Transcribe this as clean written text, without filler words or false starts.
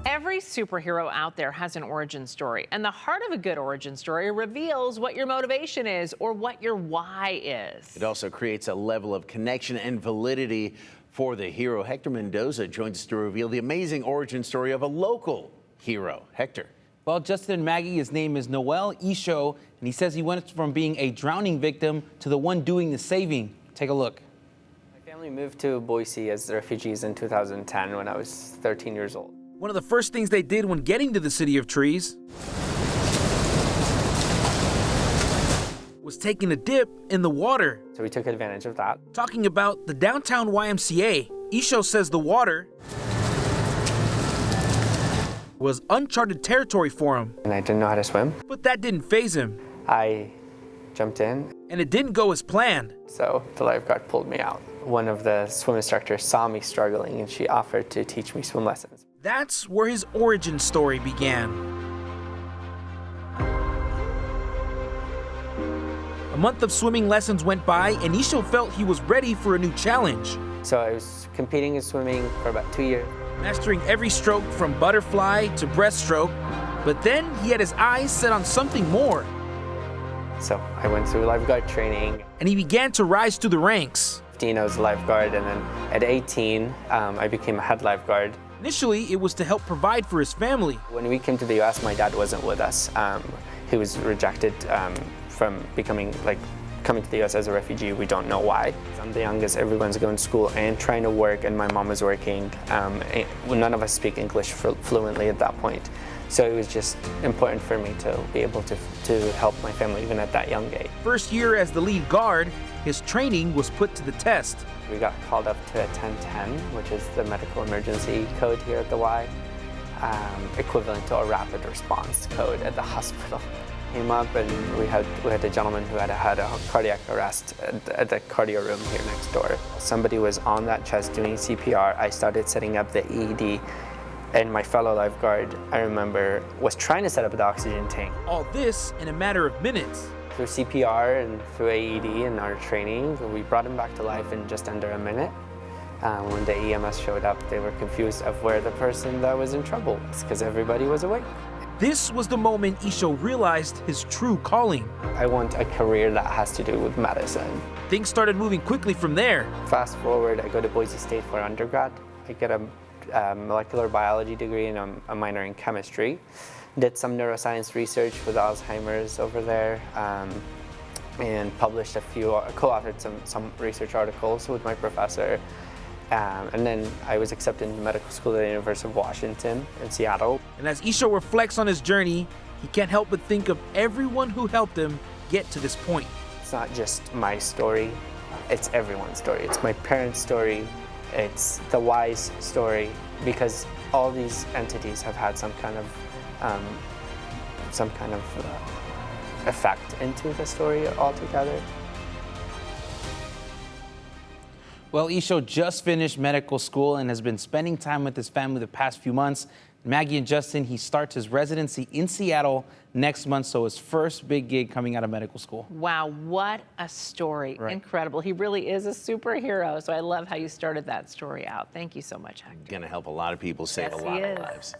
Every superhero out there has an origin story, and the heart of a good origin story reveals what your motivation is or what your why is. It also creates a level of connection and validity for the hero. Hector Mendoza joins us to reveal the amazing origin story of a local hero. Hector. Well, Justin and Maggie, his name is Noel Isho, and he says he went from being a drowning victim to the one doing the saving. Take a look. My family moved to Boise as refugees in 2010 when I was 13 years old. One of the first things they did when getting to the City of Trees was taking a dip in the water. So we took advantage of that. Talking about the downtown YMCA, Isho says the water was uncharted territory for him. And I didn't know how to swim. But that didn't faze him. I jumped in. And it didn't go as planned. So the lifeguard pulled me out. One of the swim instructors saw me struggling and she offered to teach me swim lessons. That's where his origin story began. A month of swimming lessons went by, and Isho felt he was ready for a new challenge. So I was competing in swimming for about 2 years. Mastering every stroke from butterfly to breaststroke, but then he had his eyes set on something more. So I went through lifeguard training. And he began to rise through the ranks. 15, I was a lifeguard, and then at 18, I became a head lifeguard. Initially, it was to help provide for his family. When we came to the U.S., my dad wasn't with us. He was rejected from coming to the U.S. as a refugee. We don't know why. I'm the youngest. Everyone's going to school and trying to work, and my mom is working. None of us speak English fluently at that point. So it was just important for me to be able to help my family even at that young age. First year as the lead guard, his training was put to the test. We got called up to a 1010, which is the medical emergency code here at the Y, equivalent to a rapid response code at the hospital. Came up and we had a gentleman who had a cardiac arrest at the cardio room here next door. Somebody was on that chest doing CPR. I started setting up the EED, and my fellow lifeguard, I remember, was trying to set up the oxygen tank. All this in a matter of minutes. Through CPR and through AED and our training, we brought him back to life in just under a minute. When the EMS showed up, they were confused of where the person that was in trouble was, because everybody was awake. This was the moment Isho realized his true calling. I want a career that has to do with medicine. Things started moving quickly from there. Fast forward, I go to Boise State for undergrad. I get a molecular biology degree and a minor in chemistry. Did some neuroscience research with Alzheimer's over there, and published co-authored some research articles with my professor. And then I was accepted into medical school at the University of Washington in Seattle. And as Isho reflects on his journey, he can't help but think of everyone who helped him get to this point. It's not just my story, it's everyone's story. It's my parents' story, it's the Y's story, because all these entities have had some kind of effect into the story altogether. Well, Isho just finished medical school and has been spending time with his family the past few months. Maggie and Justin, he starts his residency in Seattle next month, so his first big gig coming out of medical school. Wow, what a story. Right. Incredible. He really is a superhero, so I love how you started that story out. Thank you so much, Hector. Going to help a lot of people save Yes, a lot he of is. lives.